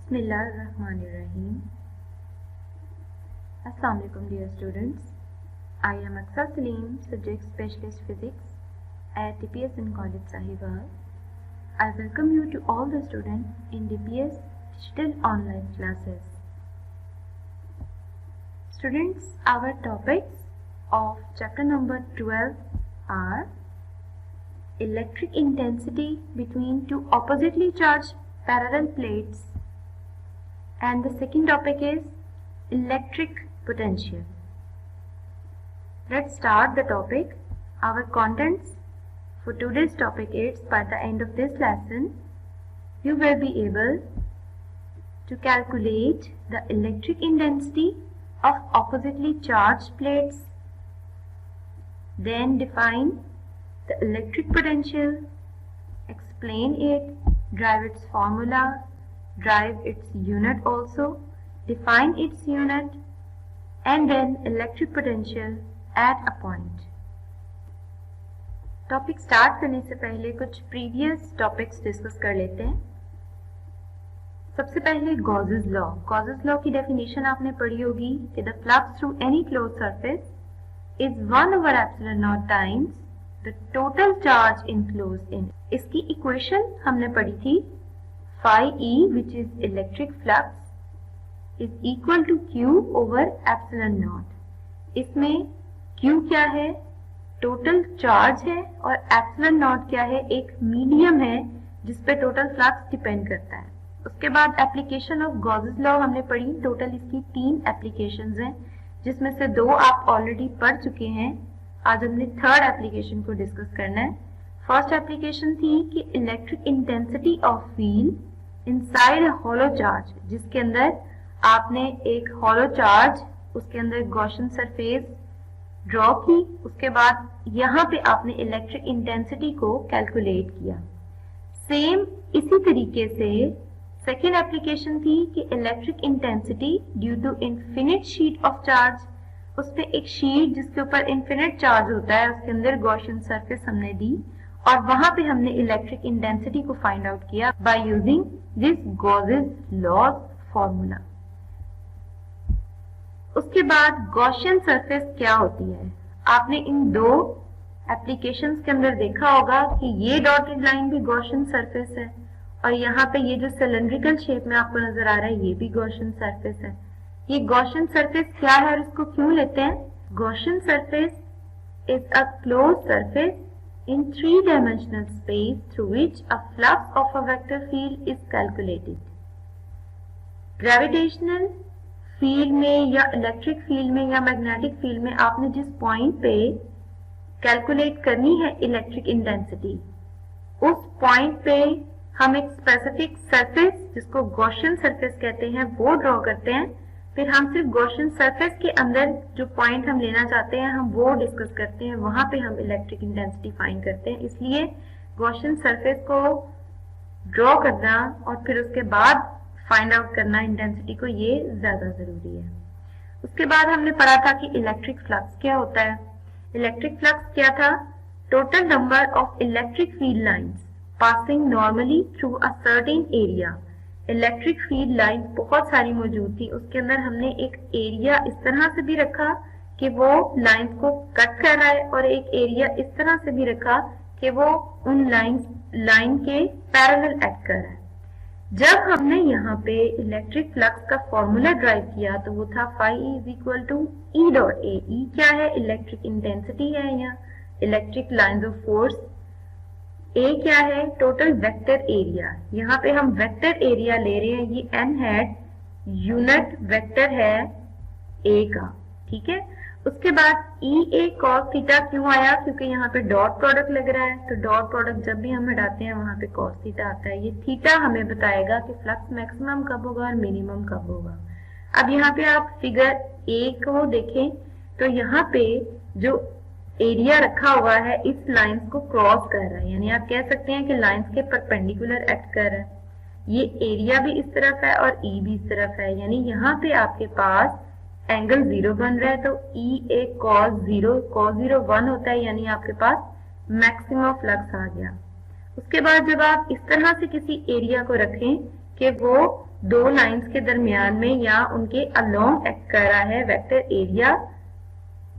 Bismillahirrahmanirrahim. Assalamu alaikum dear students. I am Aqsa Salim, Subject Specialist Physics at DPS in College Sahiwal. I welcome you to all the students in DPS Digital Online Classes. Students, our topics of chapter number 12 are electric intensity between two oppositely charged parallel plates, and the second topic is electric potential. Let's start the topic. Our contents for today's topic is, by the end of this lesson you will be able to calculate the electric intensity of oppositely charged plates, then define the electric potential, explain it, derive its formula, derive its unit also, define its unit, and then electric potential at a point. Topic start करने से पहले कुछ previous topics discuss कर लेते हैं। सबसे पहले Gauss's law. Gauss's law की डेफिनेशन आपने पढ़ी होगी कि the flux through any closed surface is 1/ε0 times the total charge enclosed in. इसकी इक्वेशन हमने पढ़ी थी, phi E which is electric flux is equal to Q/ε0। इसमें Q क्या है? टोटल चार्ज है, और ε0 क्या है? एक मीडियम है जिसपे टोटल फ्लक्स डिपेंड करता है। उसके बाद एप्लीकेशन ऑफ गॉसेस लॉ हमने पढ़ी। टोटल इसकी 3 एप्लीकेशंस हैं, जिसमें से 2 आप ऑलरेडी पढ़ चुके हैं। आज हमने थर्ड एप्लीकेशन को डिस्कस करना है। फर्स्ट एप्लीकेशन थी कि electric intensity of field inside a hollow charge, जिसके अंदर आपने एक हॉलो चार्ज, उसके अंदर गॉसियन सरफेस ड्रॉ की। उसके बाद यहाँ पे आपने इलेक्ट्रिक इंटेंसिटी को कैलकुलेट किया। सेम इसी तरीके से सेकेंड एप्लीकेशन थी कि electric intensity due to infinite sheet of charge, उस पे एक शीट जिसके ऊपर इन्फिनिट चार्ज होता है, उसके अंदर गॉसियन सरफेस हमने दी, और वहां पे हमने इलेक्ट्रिक इंटेंसिटी को फाइंड आउट किया by using this Gauss's law formula. उसके बाद गॉसियन सरफेस क्या होती है? आपने इन 2 एप्लीकेशंस के अंदर देखा होगा कि ये डॉटेड लाइन भी गॉसियन सरफेस है, और यहाँ पे ये जो सिलेंड्रिकल शेप में आपको नजर आ रहा है ये भी गॉसियन सरफेस है। ये गॉसियन सरफेस क्या है और इसको क्यों लेते हैं? Gaussian surface is a close surface in 3-dimensional space through which a flux of a vector field is calculated. Gravitational field में या इलेक्ट्रिक फील्ड में या मैग्नेटिक फील्ड में आपने जिस पॉइंट पे कैलकुलेट करनी है इलेक्ट्रिक इंटेंसिटी, उस पॉइंट पे हम एक स्पेसिफिक सरफेस जिसको गॉसियन सरफेस कहते हैं वो ड्रॉ करते हैं। फिर हम सिर्फ गॉसियन सरफेस के अंदर जो पॉइंट हम लेना चाहते हैं हम वो डिस्कस करते हैं, वहां पे हम इलेक्ट्रिक इंटेंसिटी फाइंड करते हैं। इसलिए गॉसियन सरफेस को ड्रॉ करना और फिर उसके बाद फाइंड आउट करना इंटेंसिटी को, ये ज्यादा जरूरी है। उसके बाद हमने पढ़ा था कि इलेक्ट्रिक फ्लक्स क्या होता है। इलेक्ट्रिक फ्लक्स क्या था? Total number of electric field lines passing normally through a certain area. Electric field line बहुत सारी मौजूद थी, उसके अंदर हमने एक एरिया इस तरह से भी रखा कि वो लाइंस को कट कर रहा है, और एक एरिया इस तरह से भी रखा कि वो उन लाइन के पैरेलल एक्ट कर रहा है। जब हमने यहाँ पे इलेक्ट्रिक फ्लक्स का फॉर्मूला ड्राइव किया तो वो था phi is equal to E.A। E क्या है? इलेक्ट्रिक इंटेंसिटी है या electric lines of force. A क्या है? Total vector area. यहाँ पे हम वेक्टर एरिया ले रहे हैं, ये n हैट यूनिट वेक्टर है A का, ठीक है। उसके बाद EA cos थीटा क्यों आया? क्योंकि यहाँ पे डॉट प्रोडक्ट लग रहा है, तो डॉट प्रोडक्ट जब भी हम हटाते हैं वहां पे cos थीटा आता है। ये थीटा हमें बताएगा कि फ्लक्स मैक्सिमम कब होगा और मिनिमम कब होगा। अब यहाँ पे आप फिगर A को देखें तो यहाँ पे जो एरिया रखा हुआ है इस लाइंस को क्रॉस कर रहा है, यानी आप कह सकते हैं कि लाइंस के परपेंडिकुलर एक्ट कर रहा है। ये एरिया भी इस तरफ है और E भी इस तरफ है, यानी यहाँ पे आपके पास एंगल 0 बन रहा है, तो EA cos 0 1 होता है, यानी आपके पास मैक्सिमम फ्लक्स आ गया। उसके बाद जब आप इस तरह से किसी एरिया को रखें कि वो दो लाइंस के दरमियान में या उनके अलोंग एक्ट कर रहा है वेक्टर एरिया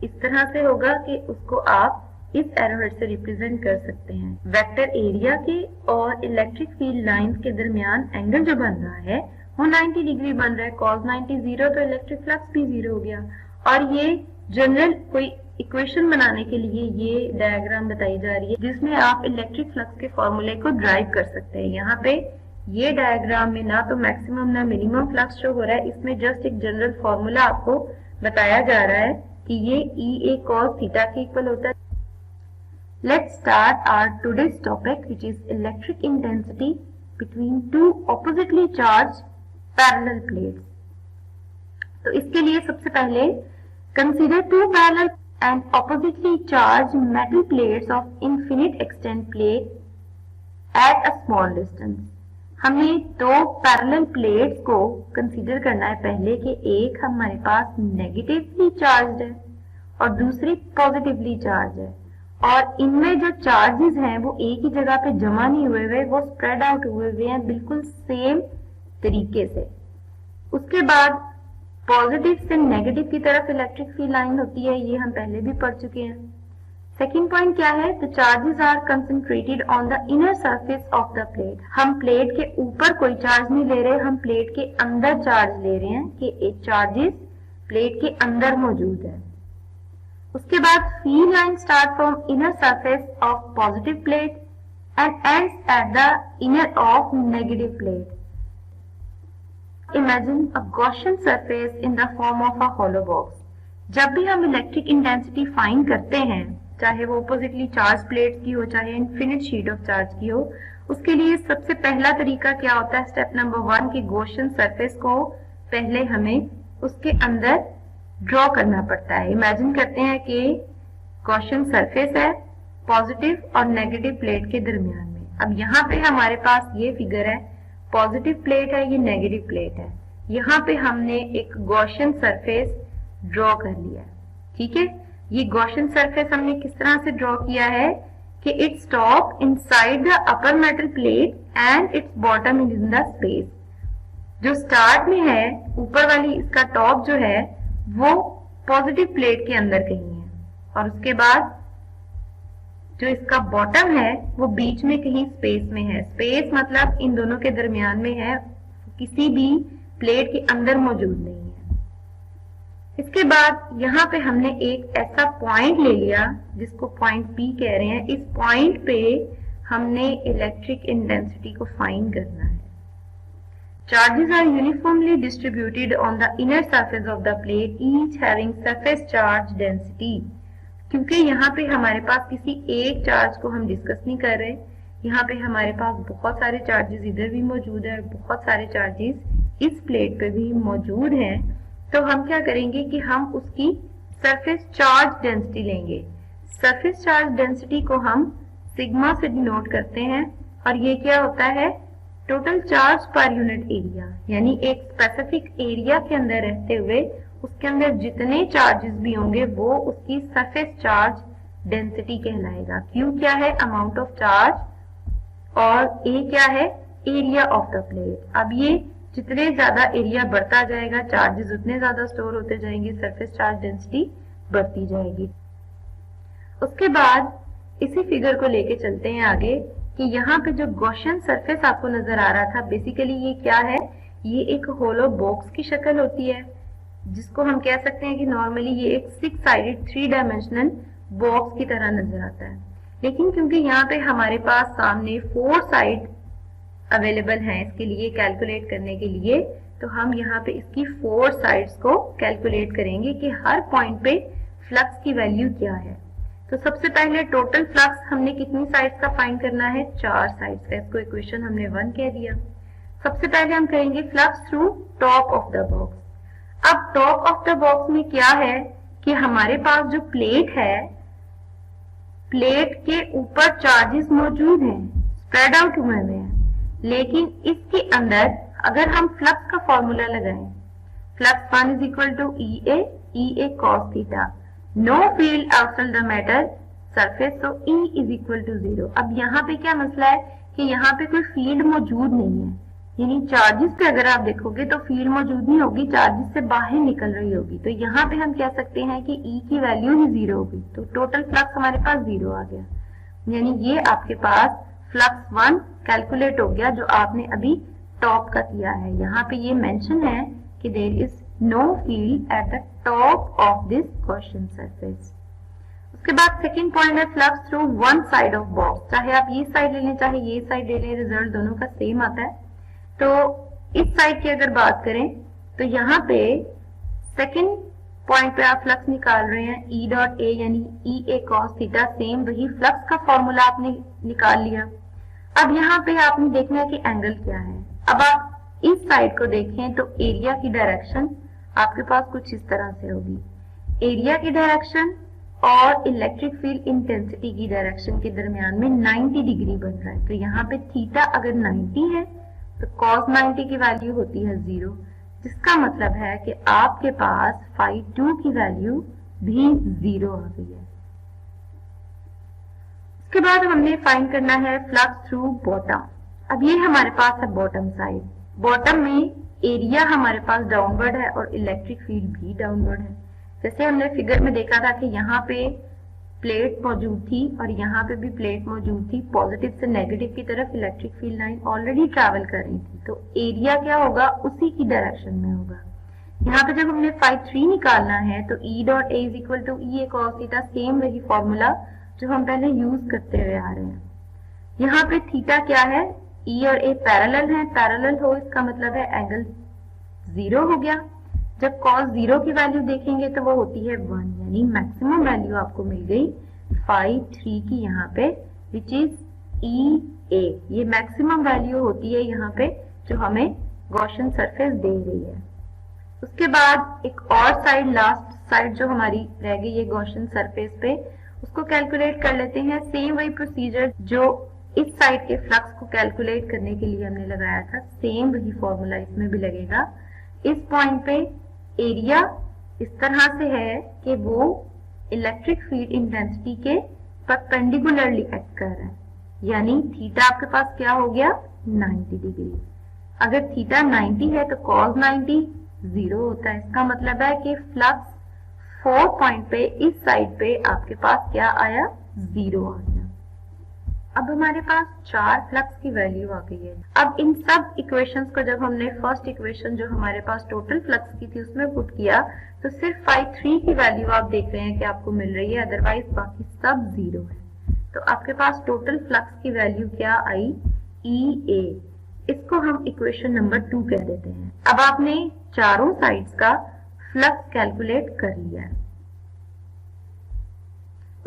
इस तरह से होगा कि उसको आप इस एरोहेड से रिप्रेजेंट कर सकते हैं। वेक्टर एरिया के और इलेक्ट्रिक फील्ड लाइंस के दरमियान एंगल जो बन रहा है वो 90 डिग्री बन रहा है। cos 90 0 तो इलेक्ट्रिक फ्लक्स भी 0 हो गया। और ये जनरल कोई इक्वेशन बनाने के लिए ये डायग्राम बताई जा रही है जिसमें आप इलेक्ट्रिक फ्लक्स के फॉर्मूले को ड्राइव कर सकते हैं। यहाँ पे ये डायग्राम में ना तो मैक्सिमम ना मिनिमम फ्लक्स शो हो रहा है, इसमें जस्ट एक जनरल फॉर्मूला आपको बताया जा रहा है कि ये E A cos थीटा के इक्वल होता है। Let's start our today's topic, which is electric intensity between two oppositely charged parallel plates. तो इसके लिए सबसे पहले consider two parallel and oppositely charged metal plates of infinite extent plate at a small distance. हमें दो parallel plates को consider करना है पहले कि एक हमारे पास नेगेटिवली चार्ज्ड है और दूसरी पॉजिटिवली चार्ज है, और इनमें जो चार्जेस हैं वो एक ही जगह पे जमा नहीं हुए हुए, वो स्प्रेड आउट हुए हुए हैं बिल्कुल सेम तरीके से। उसके बाद पॉजिटिव से नेगेटिव की तरफ इलेक्ट्रिक फील्ड लाइन होती है, ये हम पहले भी पढ़ चुके हैं। सेकेंड पॉइंट क्या है, the charges are concentrated on the inner surface of the plate. हम प्लेट के ऊपर कोई चार्ज नहीं ले रहे, हम प्लेट के अंदर चार्ज ले रहे हैं कि एक चार्जेस प्लेट के अंदर मौजूद है। उसके बाद field line start from inner surface of positive plate and ends at the inner of negative plate. Imagine a Gaussian surface in the form of a hollow box. जब भी हम इलेक्ट्रिक इंटेंसिटी फाइंड करते हैं, चाहे वो oppositely charge plate की हो चाहे इनफिनिट शीट ऑफ चार्ज की हो, उसके लिए सबसे पहला तरीका क्या होता है, स्टेप नंबर 1 की गॉसियन सरफेस को पहले हमें उसके अंदर ड्रॉ करना पड़ता है। इमेजिन करते हैं कि गॉसियन सरफेस है पॉजिटिव और नेगेटिव प्लेट के दरमियान में। अब यहाँ पे हमारे पास ये फिगर है, पॉजिटिव प्लेट है, ये नेगेटिव प्लेट है। यहाँ पे हमने एक गॉसियन सरफेस ड्रॉ कर लिया है। ठीक है, ये गॉसियन सरफेस हमने किस तरह से ड्रॉ किया है कि it stop inside the upper metal plate and it's bottom is in the space. जो स्टार्ट में है ऊपर वाली इसका टॉप जो है वो पॉजिटिव प्लेट के अंदर कहीं है, और उसके बाद जो इसका बॉटम है वो बीच में कहीं स्पेस में है। स्पेस मतलब इन दोनों के दरमियान में है, किसी भी प्लेट के अंदर मौजूद नहीं है। इसके बाद यहाँ पे हमने एक ऐसा पॉइंट ले लिया जिसको पॉइंट P कह रहे हैं। इस पॉइंट पे हमने इलेक्ट्रिक इंटेंसिटी को फाइंड करना है। Charges are uniformly distributed on the inner surface of the plate, each having surface charge density. क्योंकि यहाँ पे हमारे पास किसी एक चार्ज को हम डिस्कस नहीं कर रहे, यहाँ पे हमारे पास बहुत सारे चार्जेस इधर भी मौजूद है, बहुत सारे चार्जेस इस प्लेट पे भी मौजूद हैं। तो हम क्या करेंगे कि हम उसकी सरफेस चार्ज डेंसिटी लेंगे। सरफेस चार्ज डेंसिटी को हम सिग्मा से डिनोट करते हैं, और ये क्या होता है, total charge per unit area. यानी एक स्पेसिफिक एरिया के अंदर रहते हुए उसके अंदर जितने चार्जेस भी होंगे वो उसकी सरफेस चार्ज डेंसिटी कहलाएगा। क्यू क्या है, अमाउंट ऑफ चार्ज, और ए क्या है, एरिया ऑफ द प्लेट। अब ये जितने ज्यादा एरिया बढ़ता जाएगा चार्जेस उतने ज्यादा स्टोर होते जाएंगे, सरफेस चार्ज डेंसिटी बढ़ती जाएगी। उसके बाद इसी फिगर को लेके चलते हैं आगे कि यहाँ पे जो गॉसियन सरफेस आपको नजर आ रहा था, बेसिकली ये क्या है, ये एक होलो बॉक्स की शक्ल होती है, जिसको हम कह सकते हैं कि नॉर्मली ये एक 6 साइडेड 3 डायमेंशनल बॉक्स की तरह नजर आता है। लेकिन क्योंकि यहाँ पे हमारे पास सामने 4 साइड अवेलेबल हैं इसके लिए कैलकुलेट करने के लिए, तो हम यहाँ पे इसकी 4 साइड्स को कैलकुलेट करेंगे कि हर पॉइंट पे फ्लक्स की वैल्यू क्या है। तो सबसे पहले टोटल फ्लक्स हमने कितनी साइड्स का फाइंड करना है, 4 साइड्स का। इसको इक्वेशन हमने 1 कह दिया। सबसे पहले हम करेंगे flux through top of the box. अब टॉप ऑफ द बॉक्स में क्या है कि हमारे पास जो प्लेट है, प्लेट के ऊपर चार्जेस मौजूद हैं, स्प्रेड आउट हुए हैं, लेकिन इसके अंदर अगर हम फ्लक्स का फॉर्मूला लगाएं, flux 1 is equal to E A cos theta, no field outside the metal surface, तो ई इज इक्वल टू 0। अब यहाँ पे क्या मसला है कि यहाँ पे कोई फील्ड मौजूद नहीं है, यानी चार्जेस पे अगर आप देखोगे तो फील्ड मौजूद नहीं होगी, चार्जेस से बाहर निकल रही होगी। तो यहाँ पे हम कह सकते हैं कि ई की वैल्यू ही जीरो होगी, तो टोटल फ्लक्स हमारे पास जीरो आ गया। यानी ये आपके पास फ्लक्स 1 कैलकुलेट हो गया जो आपने अभी टॉप का किया है। यहाँ पे ये मेंशन है कि there is no field at the top of this Gaussian surface. उसके बाद सेकंड पॉइंट है flux through one side of box. चाहे आप ये साइड ले लें चाहे ये साइड ले लें, रिजल्ट दोनों का सेम आता है। तो इस साइड की अगर बात करें तो यहाँ पे सेकंड पॉइंट पे आप फ्लक्स निकाल रहे हैं ई डॉट ए यानी ई ए कॉस थीटा, सेम वही फ्लक्स का फॉर्मूला आपने निकाल लिया। अब यहाँ पे आपने देखना है कि एंगल क्या है। अब आप इस साइड को देखें तो एरिया की डायरेक्शन आपके पास कुछ इस तरह से होगी। एरिया की डायरेक्शन और इलेक्ट्रिक फील्ड इंटेंसिटी की डायरेक्शन के दरमियान में 90 डिग्री बन रहा है। तो यहाँ पे थीटा अगर 90 है तो cos 90 की वैल्यू होती है 0, जिसका मतलब है कि आपके पास फाई 2 की वैल्यू भी 0 आ गई है। उसके बाद हमने फाइंड करना है फ्लक्स थ्रू बॉटम। अब ये हमारे पास है बॉटम साइड। बॉटम में एरिया हमारे पास डाउनवर्ड है और इलेक्ट्रिक फील्ड भी डाउनवर्ड है। जैसे हमने फिगर में देखा था कि यहाँ पे प्लेट मौजूद थी और यहाँ पे भी प्लेट मौजूद थी, पॉजिटिव से नेगेटिव की तरफ electric field line already travel कर रही थी, तो एरिया क्या होगा उसी की डायरेक्शन में होगा। यहाँ पे जब हमने फाई 3 निकालना है तो E dot A is equal to E A cos theta, same वही फॉर्मूला जो हम पहले यूज करते हुए आ रहे हैं। यहाँ पे थीटा क्या है, ई और ए पैरेलल है, पैरेलल हो इसका मतलब है एंगल 0 हो गया। जब cos 0 की वैल्यू देखेंगे तो वो होती है 1, यानी मैक्सिमम वैल्यू आपको मिल गई फाई 3 की यहाँ पे, विच इज ई ए। ये मैक्सिमम वैल्यू होती है यहाँ पे जो हमें गॉसियन सरफेस दे रही है। उसके बाद एक और साइड, लास्ट साइड जो हमारी रह गई है गॉसियन सरफेस पे, उसको कैलकुलेट कर लेते हैं। सेम वही प्रोसीजर जो इस साइड के फ्लक्स को कैलकुलेट करने के लिए हमने लगाया था, सेम वही फॉर्मूला इसमें भी लगेगा। इस पॉइंट पे एरिया इस तरह से है कि वो इलेक्ट्रिक फील्ड इंटेंसिटी के परपेंडिकुलरली एक्ट कर रहा है, यानी थीटा आपके पास क्या हो गया 90 डिग्री। अगर थीटा 90 है तो cos 90 0 होता है। इसका मतलब है कि फ्लक्स 4 पॉइंट पे इस साइड पे आपके पास क्या आया 0 आ गया। अब हमारे पास 4 फ्लक्स की वैल्यू आ गई है। अब इन सब इक्वेशंस को जब हमने फर्स्ट इक्वेशन जो हमारे पास टोटल फ्लक्स की थी उसमें पुट किया तो सिर्फ फाई 3 की वैल्यू आप देख रहे हैं कि आपको मिल रही है, अदरवाइज बाकी सब 0 है। तो आपके पास टोटल फ्लक्स की वैल्यू क्या आई ई ए। इसको हम इक्वेशन नंबर 2 कह देते हैं। अब आपने चारों साइड्स का फ्लक्स कैलकुलेट कर लिया है।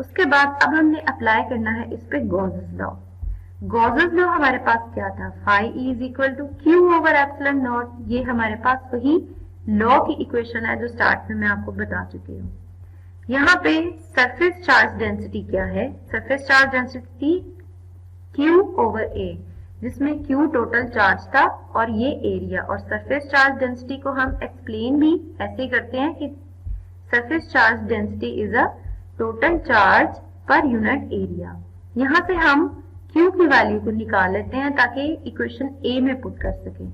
उसके बाद अब हमने अप्लाई करना है इस पे गॉसेस लॉ। गॉसेस लॉ हमारे पास क्या था, phi E is equal to Q over epsilon naught. ये हमारे पास वही लॉ की इक्वेशन है जो स्टार्ट में मैं आपको बता चुकी हूँ। यहाँ पे सरफेस चार्ज डेंसिटी क्या है, surface charge density Q over A, जिसमें क्यू टोटल चार्ज था और ये एरिया। और सरफेस चार्ज डेंसिटी को हम एक्सप्लेन भी ऐसे करते हैं कि surface charge density is a total charge per unit area. यहाँ से हम Q की वैल्यू को निकाल लेते हैं ताकि इक्वेशन A में पुट कर सके।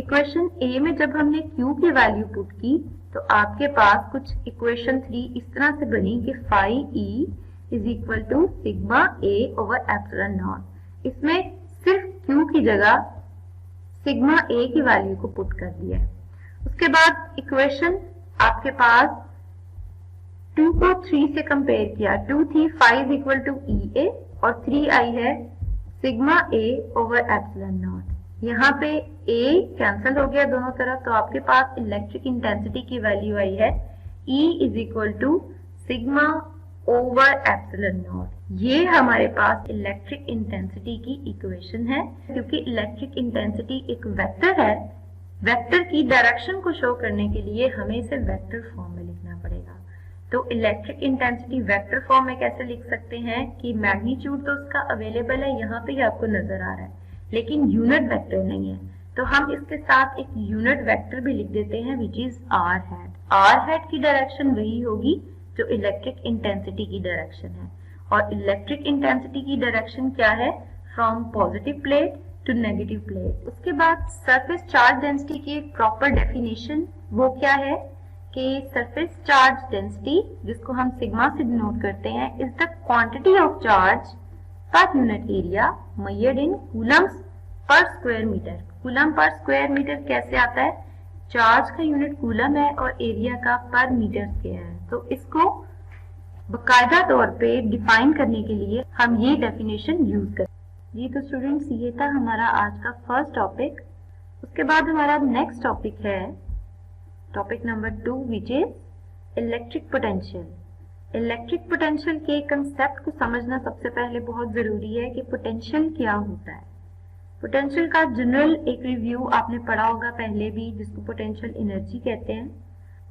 इक्वेशन A में जब हमने Q की वैल्यू पुट की तो आपके पास कुछ इक्वेशन 3 इस तरह से बनी कि phi E is equal to sigma A over epsilon naught. इसमें सिर्फ Q की जगह सिग्मा A की वैल्यू को पुट कर दिया है। उसके बाद इक्वेशन आपके पास 2 को 3 से कंपेयर किया। 2 थी phi is equal to E ए और 3 आई है sigma A over epsilon not. यहाँ पे ए कैंसिल हो गया दोनों तरफ, तो आपके पास इलेक्ट्रिक इंटेंसिटी की वैल्यू आई है E is equal to sigma over epsilon naught. ये हमारे पास इलेक्ट्रिक इंटेंसिटी की इक्वेशन है। क्योंकि इलेक्ट्रिक इंटेंसिटी एक वेक्टर है, वेक्टर की डायरेक्शन को शो करने के लिए हमें इसे वेक्टर फॉर्म में लिखना पड़ेगा। तो इलेक्ट्रिक इंटेंसिटी वेक्टर फॉर्म में कैसे लिख सकते हैं कि मैग्नीट्यूड तो उसका अवेलेबल है, यहाँ पे ही आपको नजर आ रहा है, लेकिन यूनिट वेक्टर नहीं है। तो हम इसके साथ एक यूनिट वेक्टर भी लिख देते हैं which is r hat. R hat की डायरेक्शन वही होगी जो इलेक्ट्रिक इंटेंसिटी की डायरेक्शन है। और इलेक्ट्रिक इंटेंसिटी की डायरेक्शन क्या है, from positive plate to negative plate. उसके बाद सरफेस चार्ज डेंसिटी की एक प्रॉपर डेफिनेशन, वो क्या है कि सरफेस चार्ज डेंसिटी, जिसको हम सिग्मा से डिनोट करते हैं, is the quantity of charge per unit area measured in coulombs per square metre. Coulomb per square metre कैसे आता है? चार्ज का यूनिट कूलम है और एरिया का पर मीटर स्क्वायर है, तो इसको बकायदा तौर पे डिफाइन करने के लिए हम ये डेफिनेशन यूज करते हैं। जी तो स्टूडेंट्स, ये था हमारा आज का फर्स्ट टॉपिक। उसके बाद हमारा नेक्स्ट टॉपिक है topic number 2, which is electric potential. Electric potential के कंसेप्ट को समझना सबसे पहले बहुत जरूरी है कि पोटेंशियल क्या होता है। पोटेंशियल का जनरल एक रिव्यू आपने पढ़ा होगा पहले भी, जिसको पोटेंशियल एनर्जी कहते हैं।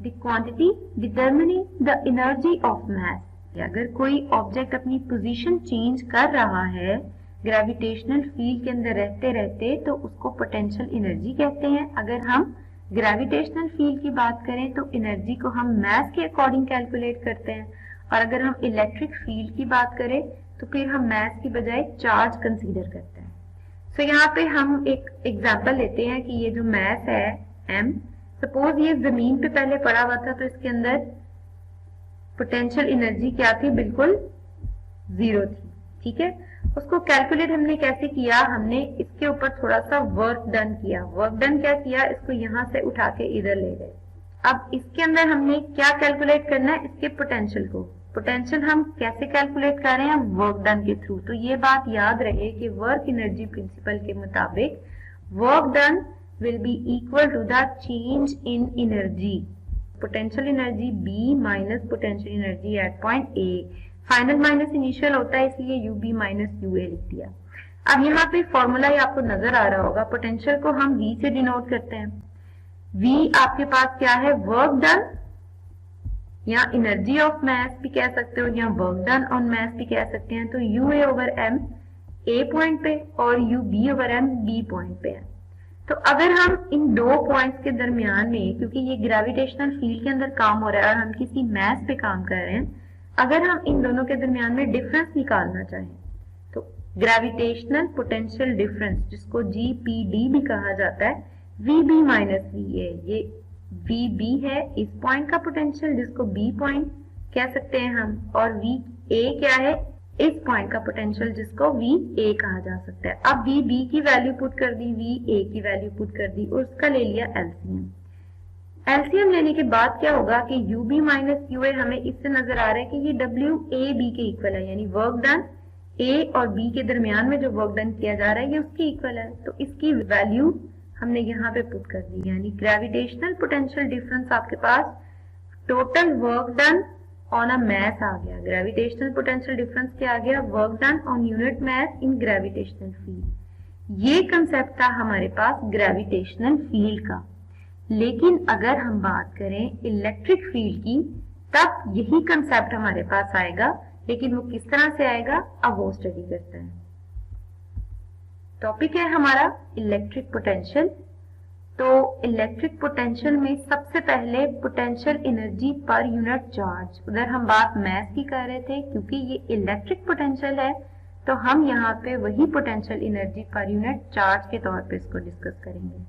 The quantity determining the energy of mass. अगर कोई ऑब्जेक्ट अपनी पोजीशन चेंज कर रहा है ग्रेविटेशनल फील्ड के अंदर रहते रहते, तो उसको पोटेंशियल एनर्जी कहते हैं। अगर हम ग्रेविटेशनल फील्ड की बात करें तो एनर्जी को हम मास के अकॉर्डिंग कैलकुलेट करते हैं, और अगर हम इलेक्ट्रिक फील्ड की बात करें तो फिर हम मास की बजाय चार्ज कंसीडर करते हैं। तो यहाँ पे हम एक एग्जांपल लेते हैं कि ये जो मास है m, सपोज ये जमीन पे पहले पड़ा हुआ था, तो इसके अंदर पोटेंशियल एनर्जी क्या थी? बिल्कुल 0 थी। ठीक है, उसको कैलकुलेट हमने कैसे किया? हमने इसके ऊपर थोड़ा सा वर्क डन किया। वर्क डन क्या किया? इसको यहाँ से उठा के इधर ले गए। अब इसके अंदर हमने क्या कैलकुलेट करना है? इसके पोटेंशियल को। पोटेंशियल हम कैसे कैलकुलेट कर रहे हैं? वर्क डन के थ्रू। तो ये बात याद रहे कि वर्क एनर्जी प्रिंसिपल के मुताबिक work done will be equal to the change in energy. Potential energy B minus potential energy at point A. Final minus initial होता है, इसलिए UB माइनस UA लिख दिया। अब यहाँ पे फॉर्मूला ही आपको नजर आ रहा होगा। पोटेंशियल को हम V से डिनोट करते हैं। V आपके पास क्या है? वर्क डन, या एनर्जी ऑफ मास भी कह सकते हो, या वर्क डन ऑन मास भी कह सकते हैं। तो UA over M A point पे और UB over M B point पे है। तो अगर हम इन दो पॉइंट्स के दरमियान में, क्योंकि ये ग्रेविटेशनल फील्ड के अंदर काम हो रहा है और हम किसी मास पे काम कर रहे हैं, अगर हम इन दोनों के दरमियान में डिफरेंस निकालना चाहें तो ग्रेविटेशनल पोटेंशियल डिफरेंस, जिसको GPD भी कहा जाता है, VB माइनस VA, ये VB है इस पॉइंट का पोटेंशियल, जिसको B पॉइंट कह सकते हैं हम, और VA क्या है? इस पॉइंट का पोटेंशियल, जिसको VA कहा जा सकता है। अब VB की वैल्यू पुट कर दी, VA की वैल्यू पुट कर दी, और उसका ले लिया एलसीएम। एलसीएम लेने के बाद क्या होगा कि UB माइनस UA हमें इससे नजर आ रहा है कि ये WAB के इक्वल है, यानी वर्क डन A और B के दरमियान में जो वर्क डन किया जा रहा है ये उसके इक्वल है। तो इसकी वैल्यू हमने यहाँ पे पुट कर दी, यानी ग्रेविटेशनल पोटेंशियल डिफरेंस आपके पास total work done on a mass आ गया। ग्रेविटेशनल पोटेंशियल डिफरेंस क्या आ गया? Work done on unit mass in gravitational field. ये कंसेप्ट था हमारे पास ग्रेविटेशनल फील्ड का। लेकिन अगर हम बात करें इलेक्ट्रिक फील्ड की, तब यही कंसेप्ट हमारे पास आएगा, लेकिन वो किस तरह से आएगा अब वो स्टडी करते हैं। टॉपिक है हमारा इलेक्ट्रिक पोटेंशियल। तो इलेक्ट्रिक पोटेंशियल में सबसे पहले potential energy per unit charge, उधर हम बात मास की कर रहे थे, क्योंकि ये इलेक्ट्रिक पोटेंशियल है तो हम यहाँ पे वही potential energy per unit charge के तौर पे इसको डिस्कस करेंगे।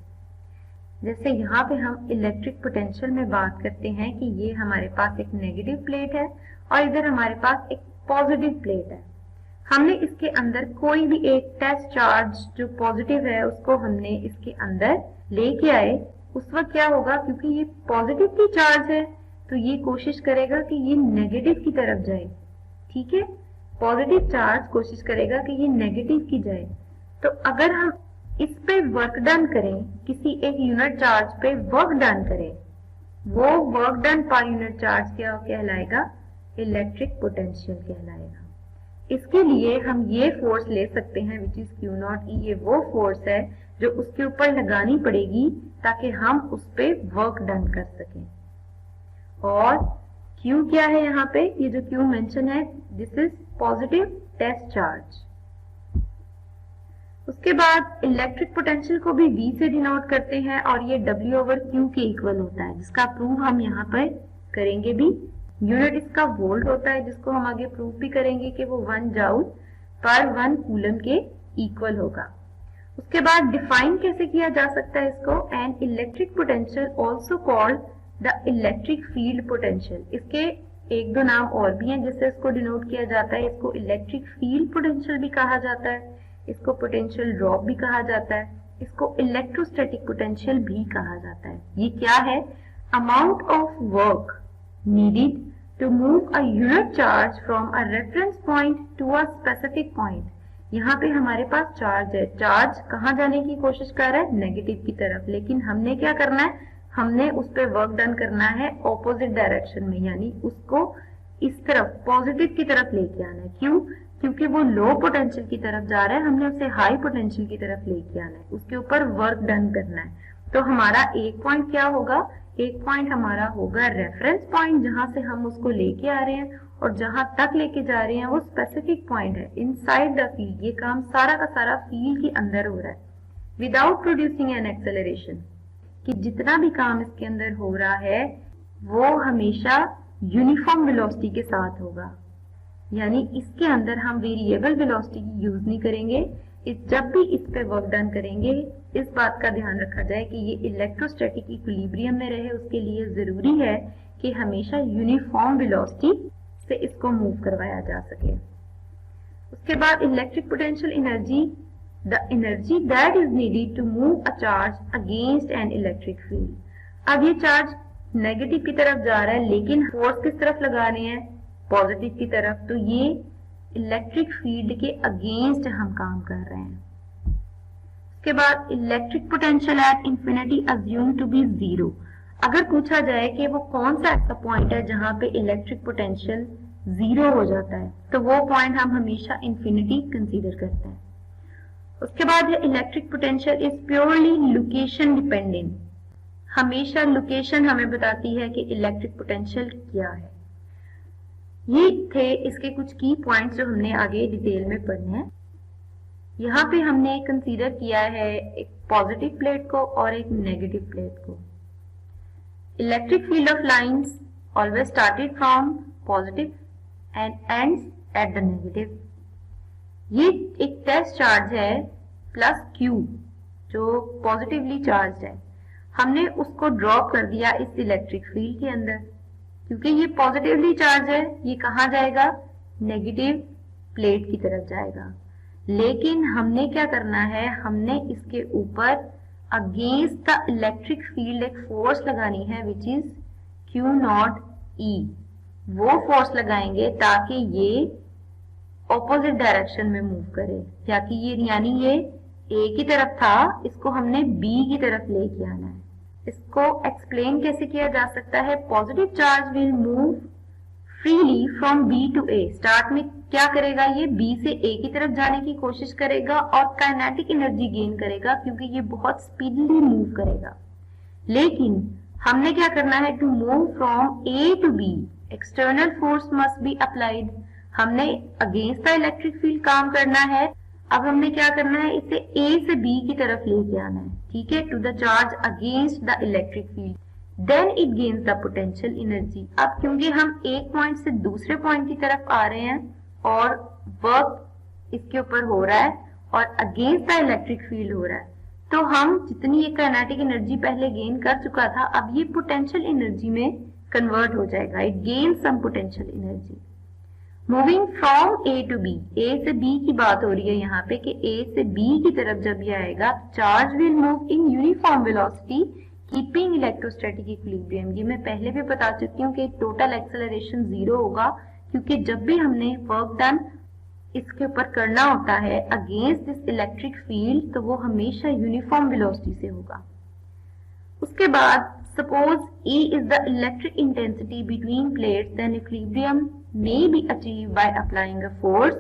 जैसे यहाँ पे हम इलेक्ट्रिक पोटेंशियल में बात करते हैं कि ये हमारे पास एक नेगेटिव प्लेट है और इधर हमारे पास एक पॉजिटिव प्लेट है। हमने इसके अंदर कोई भी एक टेस्ट चार्ज जो पॉजिटिव है उसको हमने इसके अंदर लेके आए, उस वक्त क्या होगा, क्योंकि ये पॉजिटिव की चार्ज है तो ये कोशिश करेगा कि ये नेगेटिव की तरफ जाए। ठीक है, पॉजिटिव चार्ज कोशिश करेगा कि ये नेगेटिव की जाए। तो अगर हम इस पे वर्क डन करें, किसी एक यूनिट चार्ज पे वर्क डन करें, वो work done per unit charge क्या कहलाएगा? इलेक्ट्रिक पोटेंशियल कहलाएगा। इसके लिए हम ये फोर्स ले सकते हैं विच इज Q0E। ये वो फोर्स है जो उसके ऊपर लगानी पड़ेगी ताकि हम उस पे वर्क डन कर सकें। और Q क्या है यहाँ पे? ये जो Q मेंशन है, this is positive test charge. उसके बाद इलेक्ट्रिक पोटेंशियल को भी V से डिनोट करते हैं और ये W ओवर Q के इक्वल होता है, जिसका प्रूव हम यहाँ पर करेंगे भी। यूनिट इसका वोल्ट होता है, जिसको हम आगे प्रूव भी करेंगे कि वो 1 जूल पर 1 कूलम के इक्वल होगा। उसके बाद डिफाइन कैसे किया जा सकता है इसको, an electric potential also called the electric field potential. इसके एक दो नाम और भी हैं जिससे इसको डिनोट किया जाता है। इसको इलेक्ट्रिक फील्ड पोटेंशियल भी कहा जाता है, इसको पोटेंशियल ड्रॉप भी कहा जाता है, इसको इलेक्ट्रोस्टैटिक पोटेंशियल भी कहा जाता है। ये क्या है? Amount of work needed to move a unit charge from a reference point to a specific point। यहाँ पे हमारे पास चार्ज है, चार्ज कहाँ जाने की कोशिश कर रहा है? नेगेटिव की तरफ, लेकिन हमने क्या करना है? हमने उस पर वर्क डन करना है ऑपोजिट डायरेक्शन में, यानी उसको इस तरफ पॉजिटिव की तरफ लेके आना है। क्यों? क्योंकि वो लो पोटेंशियल की तरफ जा रहा है, हमने उसे हाई पोटेंशियल की तरफ लेके आना है, उसके ऊपर वर्क डन करना है। तो हमारा एक पॉइंट क्या होगा? एक पॉइंट हमारा होगा रेफरेंस पॉइंट, जहां से हम उसको लेके आ रहे हैं, और जहां तक लेके जा रहे हैं वो स्पेसिफिक पॉइंट है इनसाइड द फील्ड। ये काम सारा का सारा फील्ड के अंदर हो रहा है विदाउट प्रोड्यूसिंग एन एक्सेलरेशन, कि जितना भी काम इसके अंदर हो रहा है वो हमेशा यूनिफॉर्म वेलोसिटी के साथ होगा, यानी इसके अंदर हम वेरिएबल वेलोसिटी की यूज नहीं करेंगे। जब भी इस पे वर्क डन करेंगे इस बात का ध्यान रखा जाए कि ये इलेक्ट्रोस्टैटिक इक्विलिब्रियम में रहे, उसके लिए जरूरी है कि हमेशा यूनिफॉर्म वेलोसिटी से इसको मूव करवाया जा सके। उसके बाद electric potential energy, the energy that is needed to move a charge against an electric field. अब ये चार्ज नेगेटिव की तरफ जा रहा है, लेकिन फोर्स किस तरफ लगा रहे हैं? पॉजिटिव की तरफ। तो ये इलेक्ट्रिक फील्ड के अगेंस्ट हम काम कर रहे हैं। उसके बाद electric potential at infinity assume to be zero. अगर पूछा जाए कि वो कौन सा ऐसा पॉइंट है जहां पे इलेक्ट्रिक पोटेंशियल जीरो हो जाता है, तो वो पॉइंट हम हमेशा इंफिनिटी कंसीडर करते हैं। उसके बाद electric potential is purely location dependent. हमेशा लोकेशन हमें बताती है कि इलेक्ट्रिक पोटेंशियल क्या है। ये थे इसके कुछ की पॉइंट्स जो हमने आगे डिटेल में पढ़ने हैं। यहाँ पे हमने कंसीडर किया है एक पॉजिटिव प्लेट को और एक नेगेटिव प्लेट को। Electric field of lines always started from positive and ends at the negative. ये एक टेस्ट चार्ज है प्लस क्यू जो पॉजिटिवली चार्ज है, हमने उसको ड्रॉप कर दिया इस इलेक्ट्रिक फील्ड के अंदर। क्योंकि ये पॉजिटिवली चार्ज है, ये कहाँ जाएगा? नेगेटिव प्लेट की तरफ जाएगा। लेकिन हमने क्या करना है? हमने इसके ऊपर अगेंस्ट द इलेक्ट्रिक फील्ड एक फोर्स लगानी है which is Q naught E। वो फोर्स लगाएंगे ताकि ये ऑपोजिट डायरेक्शन में मूव करे, यानी ये A की तरफ था, इसको हमने B की तरफ लेके आना है। इसको एक्सप्लेन कैसे किया जा सकता है? Positive charge will move freely from B to A। Start में क्या करेगा? ये B से A की तरफ जाने की कोशिश करेगा और काइनेटिक एनर्जी गेन करेगा क्योंकि ये बहुत स्पीडली मूव करेगा। लेकिन हमने क्या करना है? To move from A to B external force must be applied. हमने अगेंस्ट द इलेक्ट्रिक फील्ड काम करना है। अब हमने क्या करना है? इसे A से B की तरफ लेके आना है, ठीक है, to the charge against the electric field, then it gains the potential energy. अब क्योंकि हम एक पॉइंट से दूसरे पॉइंट की तरफ आ रहे हैं और वर्क इसके ऊपर हो रहा है और अगेंस्ट द इलेक्ट्रिक फील्ड हो रहा है, तो हम जितनी ये काइनेटिक एनर्जी पहले गेन कर चुका था, अब ये पोटेंशियल एनर्जी में कन्वर्ट हो जाएगा। It gain some potential energy. Moving from A to B, A से B की बात हो रही है यहाँ पे कि A से B की तरफ जब ये आएगा, charge will move in uniform velocity keeping electrostatic equilibrium. ये मैं पहले भी बता चुकी हूँ कि टोटल एक्सेलरेशन जीरो होगा, क्योंकि जब भी हमने वर्क डन इसके ऊपर करना होता है अगेंस्ट दिस इलेक्ट्रिक फील्ड, तो वो हमेशा यूनिफॉर्म वेलोसिटी से होगा। उसके बाद suppose E is the electric intensity between plates, then equilibrium may be achieved by applying a force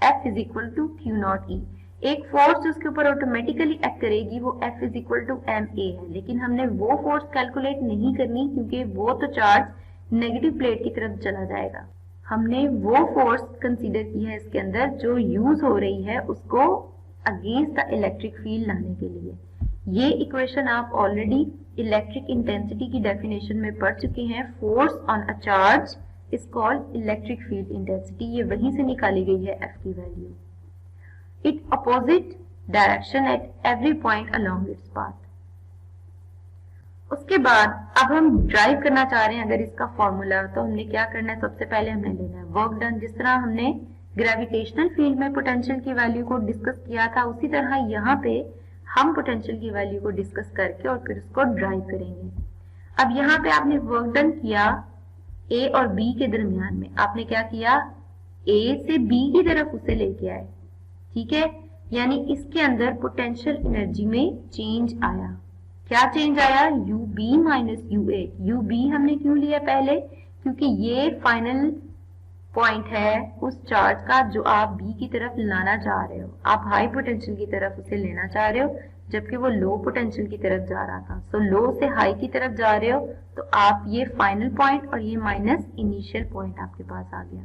F is equal to Q naught E। एक फोर्स जो उसके ऊपर ऑटोमेटिकली एक्ट करेगी वो F is equal to ma है, लेकिन हमने वो फोर्स कैलकुलेट नहीं करनी क्योंकि वो तो चार्ज नेगेटिव प्लेट की तरफ चला जाएगा। हमने वो फोर्स कंसीडर की है इसके अंदर जो यूज हो रही है उसको अगेंस्ट द इलेक्ट्रिक फील्ड लाने के लिए। ये इक्वेशन आप ऑलरेडी इलेक्ट्रिक इंटेंसिटी की डेफिनेशन में पढ़ चुके हैं। Force on a charge is called electric field intensity. ये वहीं से निकाली गई है F की value. It opposite direction at every point along its path. उसके बाद अब हम ड्राइव करना चाह रहे हैं अगर इसका फॉर्मूला, तो हमने क्या करना है, सबसे पहले हमने लेना है वर्क डन। जिस तरह हमने ग्रेविटेशनल फील्ड में पोटेंशियल की वैल्यू को डिस्कस किया था, उसी तरह यहाँ पे हम पोटेंशियल की वैल्यू को डिस्कस करके और फिर उसको ड्राइव करेंगे। अब यहाँ पे आपने वर्क डन किया ए और बी के दरमियान में, आपने क्या किया, ए से बी की तरफ उसे लेके आए, ठीक है, यानी इसके अंदर पोटेंशियल एनर्जी में चेंज आया। क्या चेंज आया, U B minus U A. U B हमने क्यों लिया पहले, क्योंकि ये फाइनल पॉइंट है उस चार्ज का जो आप बी की तरफ लाना चाह रहे हो। आप हाई पोटेंशियल की तरफ उसे लेना चाह रहे हो, जबकि वो लो पोटेंशियल की तरफ जा रहा था। सो लो से हाई की तरफ जा रहे हो, तो आप ये फाइनल पॉइंट और ये माइनस इनिशियल पॉइंट आपके पास आ गया।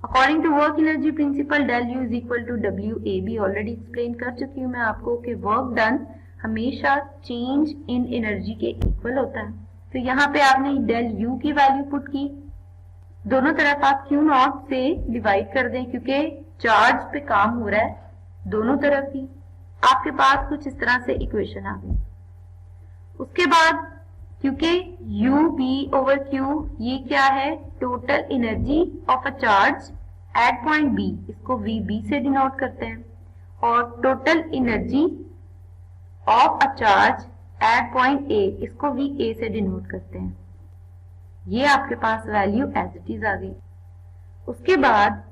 According to work energy principle, del U is equal to W A B. Already explain कर चुकी हूँ मैं आपको कि वर्क डन हमेशा चेंज इन एनर्जी के इक्वल होता है। तो यहाँ पे आपने डेल यू की वैल्यू पुट की, दोनों तरफ आप क्यू नॉट से डिवाइड कर दें क्योंकि चार्ज पे काम हो रहा है दोनों तरफ ही। आपके पास कुछ इस तरह से इक्वेशन आ गई। उसके बाद क्योंकि यू बी ओवर क्यू ये क्या है, total energy of a charge at point B, इसको वी बी से डिनोट करते हैं, और total energy of a charge at point A, इसको वी ए से डिनोट करते हैं। ये आपके पास वैल्यू एज इट इज आ गई। उसके बाद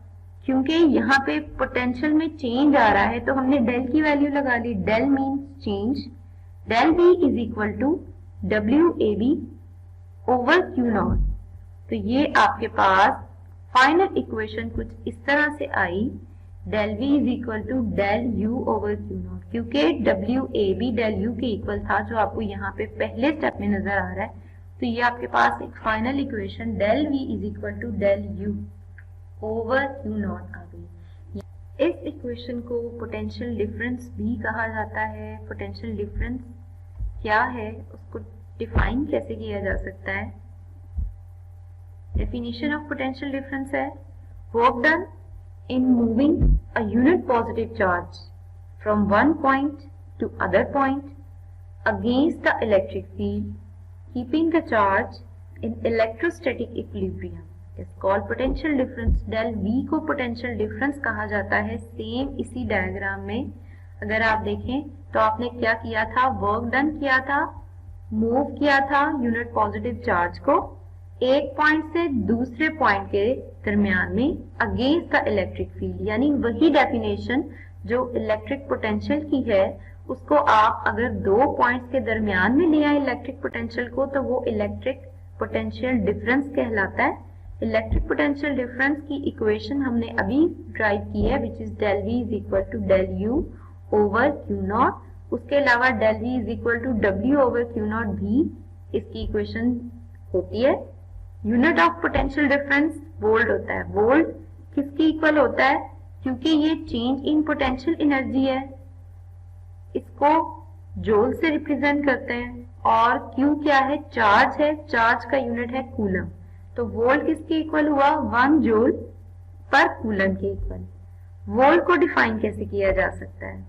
क्योंकि यहाँ पे पोटेंशियल में चेंज आ रहा है तो हमने डेल की वैल्यू लगा ली। Del means change, del B is equal to W A B over Q naught. तो ये आपके पास फाइनल इक्वेशन कुछ इस तरह से आई, del V is equal to del U over Q naught, क्योंकि W A B del U के इक्वल था जो आपको यहाँ पे पहले स्टेप में नजर आ रहा है। तो ये आपके पास एक final equation del V is equal to del U over Q naught आ गई। इस इक्वेशन को पोटेंशियल डिफरेंस भी कहा जाता है। पोटेंशियल डिफरेंस क्या है, उसको डिफाइन कैसे किया जा सकता है। डेफिनेशन ऑफ पोटेंशियल डिफरेंस है work done in moving a unit positive charge from one point to other point against the electric field, keeping the charge in electrostatic equilibrium is called potential difference. del V को potential difference कहा जाता है। Same इसी diagram में अगर आप देखें तो आपने क्या किया था, वर्क डन किया था, मूव किया था यूनिट पॉजिटिव चार्ज को एक पॉइंट से दूसरे पॉइंट के दरमियान में अगेंस्ट द इलेक्ट्रिक फील्ड, यानी वही डेफिनेशन जो इलेक्ट्रिक पोटेंशियल की है उसको आप अगर दो पॉइंट्स के दरमियान में ले आए इलेक्ट्रिक पोटेंशियल को, तो वो इलेक्ट्रिक पोटेंशियल डिफरेंस कहलाता है। इलेक्ट्रिक पोटेंशियल डिफरेंस की इक्वेशन हमने अभी ड्राइव की है, which is del V is equal to del U over Q naught. उसके अलावा del V is equal to W over Q naught भी इसकी इक्वेशन होती है। Unit of potential difference volt होता है। वोल्ट किसकी इक्वल होता है, क्योंकि ये चेंज इन पोटेंशियल एनर्जी है, इसको जूल से रिप्रेजेंट करते हैं, और क्यू क्या है, चार्ज है, चार्ज का यूनिट है कूलम। तो वोल्ट किसके इक्वल हुआ, 1 जूल पर कूलम के इक्वल। वोल्ट को डिफाइन कैसे किया जा सकता है,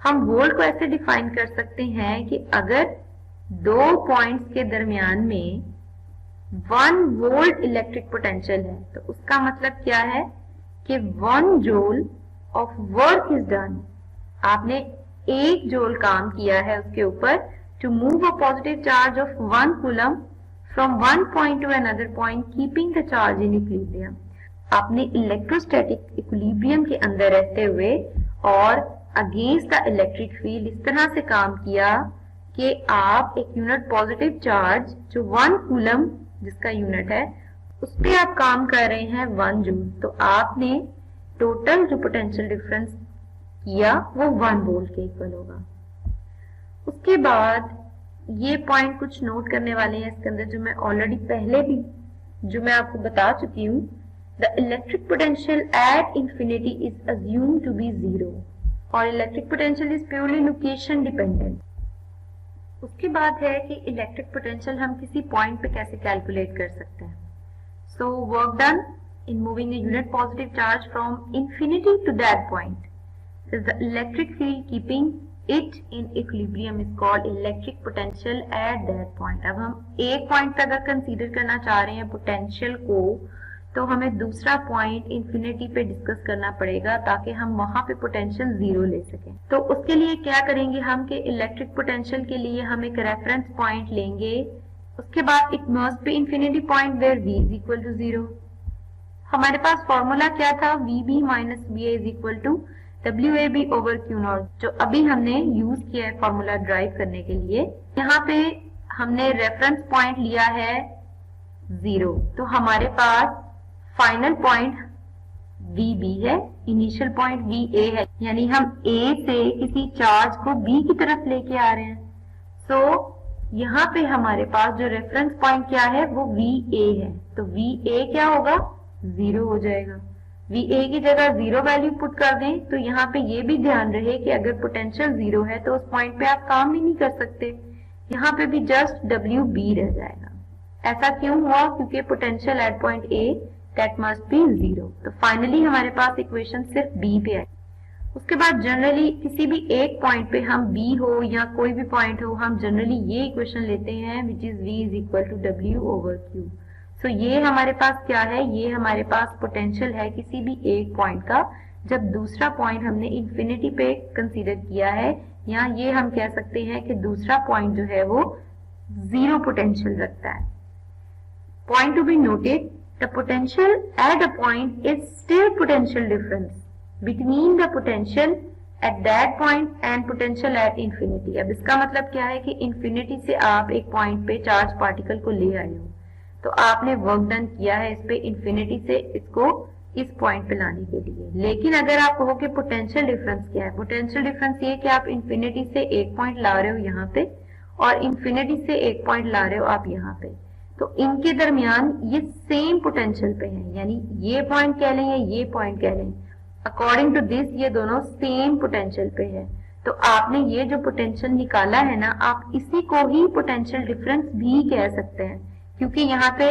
हम वोल्ट को ऐसे डिफाइन कर सकते हैं कि अगर दो पॉइंट्स के दरमियान में 1 वोल्ट इलेक्ट्रिक पोटेंशियल है, तो उसका मतलब क्या है कि 1 joule of work is done. आपने 1 जूल काम किया है उसके ऊपर to move a positive charge of 1 coulomb from one point to another point keeping the charge in equilibrium. आपने इलेक्ट्रोस्टैटिक इक्विलिब्रियम के अंदर रहते हुए और अगेंस्ट द इलेक्ट्रिक फील्ड इस तरह से काम किया कि आप एक यूनिट पॉजिटिव चार्ज जो 1 कूलम जिसका यूनिट है उस पे आप काम कर रहे हैं 1 जूल, तो आपने टोटल जो पोटेंशियल डिफरेंस किया वो 1 वोल्ट के इक्वल होगा। उसके बाद ये पॉइंट कुछ नोट करने वाले हैं इसके अंदर, जो मैं ऑलरेडी पहले भी जो मैं आपको बता चुकी हूँ। The electric potential at infinity is assumed to be 0 और electric potential is purely location dependent. उसके बाद है कि इलेक्ट्रिक पोटेंशियल हम किसी पॉइंट पे कैसे कैलकुलेट कर सकते हैं। So work done in moving a unit positive charge from infinity to that point the electric field keeping it in equilibrium is called electric potential at that point. अब हम एक पॉइंट पे अगर कंसीडर करना चाह रहे हैं पोटेंशियल को, तो हमें दूसरा पॉइंट इंफिनिटी पे डिस्कस करना पड़ेगा ताकि हम वहां पे पोटेंशियल जीरो ले सकें। तो उसके लिए क्या करेंगे हम कि इलेक्ट्रिक पोटेंशियल के लिए हम एक रेफरेंस पॉइंट लेंगे, उसके बाद it must be infinity point where v is equal to 0। हमारे पास फॉर्मूला क्या था, vb minus va is equal to WAB over Q naught, जो अभी हमने यूज किया है फॉर्मूला ड्राइव करने के लिए। यहाँ पे हमने रेफरेंस पॉइंट लिया है 0, तो हमारे पास फाइनल पॉइंट VB है, इनिशियल पॉइंट VA है, यानी हम A से किसी चार्ज को B की तरफ लेके आ रहे हैं। सो यहाँ पे हमारे पास जो रेफरेंस पॉइंट क्या है वो VA है, तो VA क्या होगा, 0 हो जाएगा। VA की जगह 0 वैल्यू पुट कर दें, तो यहाँ पे ये भी ध्यान रहे कि अगर पोटेंशियल 0 है तो उस पॉइंट पे आप काम ही नहीं कर सकते, यहाँ पे भी जस्ट WB रह जाएगा। ऐसा क्यों हुआ, क्योंकि potential at point A that must be 0। तो फाइनली हमारे पास इक्वेशन सिर्फ B पे आई। उसके बाद जनरली किसी भी एक पॉइंट पे हम B हो या कोई भी पॉइंट हो, हम जनरली ये इक्वेशन लेते हैं which is V is equal to W over Q। So ये हमारे पास क्या है, ये हमारे पास पोटेंशियल है किसी भी एक पॉइंट का, जब दूसरा पॉइंट हमने इंफिनिटी पे कंसीडर किया है, या ये हम कह सकते हैं कि दूसरा पॉइंट जो है वो 0 पोटेंशियल रखता है। Point to be noted, the potential at a point is still potential difference between the potential at that point and potential at infinity. अब इसका मतलब क्या है कि इंफिनिटी से आप एक पॉइंट पे चार्ज पार्टिकल को ले आए हो, तो आपने वर्क डन किया है इस पे इंफिनिटी से इसको इस पॉइंट पे लाने के लिए। लेकिन अगर आप कहो कि पोटेंशियल डिफरेंस क्या है, पोटेंशियल डिफरेंस ये कि आप इंफिनिटी से एक पॉइंट ला रहे हो यहाँ पे और इंफिनिटी से एक पॉइंट ला रहे हो आप यहाँ पे, तो इनके दरमियान ये सेम पोटेंशियल पे है, यानी ये पॉइंट कह लें या ये पॉइंट कह लें, अकॉर्डिंग टू दिस ये दोनों सेम पोटेंशियल पे है। तो आपने ये जो पोटेंशियल निकाला है ना, आप इसी को ही पोटेंशियल डिफरेंस भी कह सकते हैं, क्योंकि यहाँ पे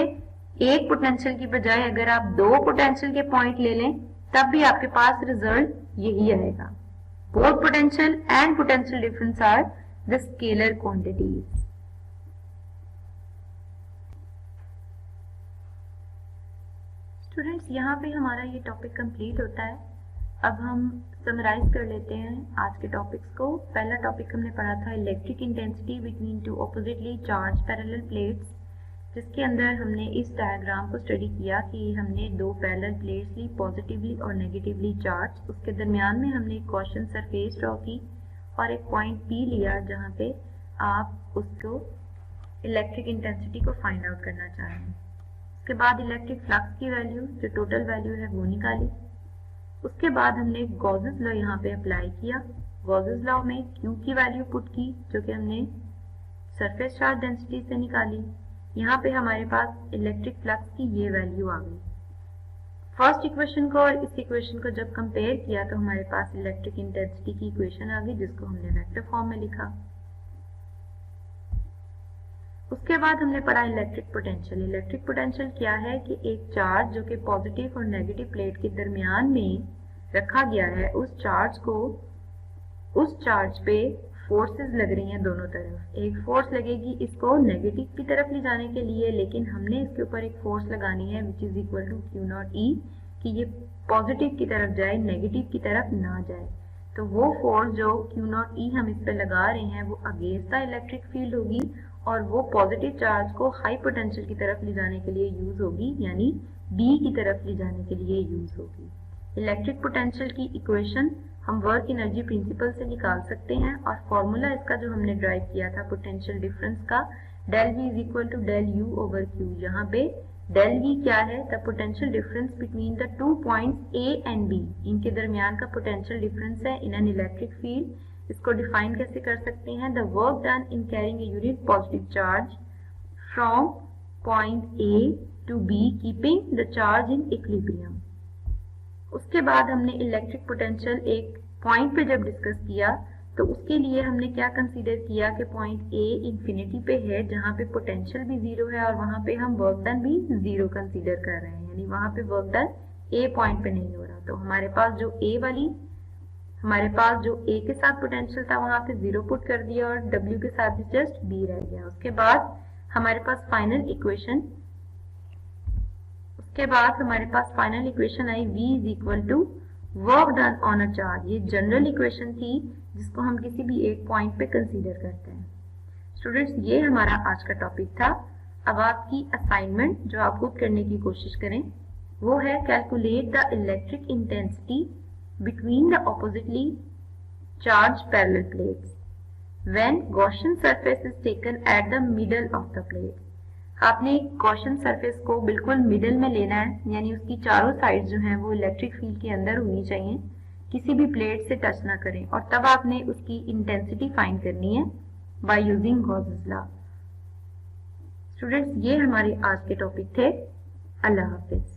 एक पोटेंशियल की बजाय अगर आप 2 पोटेंशियल के पॉइंट ले लें तब भी आपके पास रिजल्ट यही आएगा। Both potential and potential difference are the scalar quantities. Students, यहाँ पे हमारा ये टॉपिक कंप्लीट होता है। अब हम समराइज कर लेते हैं आज के टॉपिक्स को। पहला टॉपिक हमने पढ़ा था electric intensity between two oppositely charge parallel plates, जिसके अंदर हमने इस डायग्राम को स्टडी किया कि हमने 2 पैरेलल प्लेट्स ली, पॉजिटिवली और नेगेटिवली चार्ज। उसके दरमियान में हमने एक क्वेश्चन सरफेस ड्रॉ की और एक पॉइंट P लिया जहाँ पे आप उसको इलेक्ट्रिक इंटेंसिटी को फाइंड आउट करना चाह रहे हैं। उसके बाद इलेक्ट्रिक फ्लक्स की वैल्यू, जो टोटल वैल्यू है वो निकाली। उसके बाद हमने गॉसेस लॉ यहाँ पे अप्लाई किया। गॉसेस लॉ में Q की वैल्यू पुट की, जो कि हमने सरफेस चार्ज डेंसिटी से निकाली। यहाँ पे हमारे पास इलेक्ट्रिक फ्लक्स की ये वैल्यू आ गई। फर्स्ट इक्वेशन को और इस इक्वेशन को जब कंपेयर किया तो हमारे पास इलेक्ट्रिक इंटेंसिटी की इक्वेशन आ गई, जिसको हमने वेक्टर फॉर्म में लिखा। उसके बाद हमने पढ़ा इलेक्ट्रिक पोटेंशियल। इलेक्ट्रिक पोटेंशियल क्या है कि एक चार्ज जो कि पॉजिटिव और नेगेटिव प्लेट के दरमियान में रखा गया है, उस चार्ज पे फोर्सेस लग रही हैं दोनों तरफ। एक फोर्स लगेगी इसको नेगेटिव की तरफ ले जाने के लिए, लेकिन हमने इसके ऊपर एक फोर्स लगानी है which is equal to Q naught E, कि ये पॉजिटिव की तरफ जाए, नेगेटिव की तरफ ना जाए। तो वो फोर्स जो Q नॉट E हम इस पे लगा रहे हैं वो अगेंस्ट द इलेक्ट्रिक फील्ड होगी और वो पॉजिटिव चार्ज को हाई पोटेंशियल की तरफ ले जाने के लिए यूज होगी, यानी B की तरफ ले जाने के लिए यूज होगी। इलेक्ट्रिक पोटेंशियल की इक्वेशन हम वर्क एनर्जी प्रिंसिपल से निकाल सकते हैं और फॉर्मूला इसका जो हमने ड्राइव किया था पोटेंशियल डिफरेंस का, del V is equal to del U over Q। यहाँ पे डेल V क्या है, the potential difference between the 2 points A and B, इनके दरमियान का पोटेंशियल डिफरेंस है इन एन इलेक्ट्रिक फील्ड। इसको डिफाइन कैसे कर सकते हैं, the work done in carrying a unit positive charge from point A to B keeping the charge in equilibrium. उसके बाद हमने इलेक्ट्रिक पोटेंशियल एक पॉइंट पे जब डिस्कस किया तो उसके लिए हमने क्या कंसीडर किया कि पॉइंट A इंफिनिटी पे है, जहाँ पे पोटेंशियल भी 0 है और वहाँ पे हम वर्क डन भी 0 कंसीडर कर रहे हैं, यानी वहाँ पे वर्क डन A पॉइंट पे नहीं हो रहा। तो हमारे पास जो A वाली हमारे पास जो A के साथ पोटेंशियल था वहां पे 0 पुट कर दिया और W के साथ भी जस्ट B रह गया। उसके बाद हमारे पास फाइनल इक्वेशन आई V is equal to work done on a charge. ये जनरल इक्वेशन थी जिसको हम किसी भी एक पॉइंट पे कंसीडर करते हैं। स्टूडेंट्स, ये हमारा आज का टॉपिक था। अब आपकी असाइनमेंट जो आप खुद करने की कोशिश करें वो है calculate the electric intensity between the oppositely charged parallel plates when Gaussian surface is taken at the middle of the plate। आपने Gaussian surface को बिल्कुल मिडल में लेना है, यानी उसकी चारों साइड जो हैं वो इलेक्ट्रिक फील्ड के अंदर होनी चाहिए, किसी भी प्लेट से टच ना करें, और तब आपने उसकी इंटेंसिटी फाइंड करनी है by using Gauss's law. Students, ये हमारे आज के टॉपिक थे। अल्लाह हाफिज।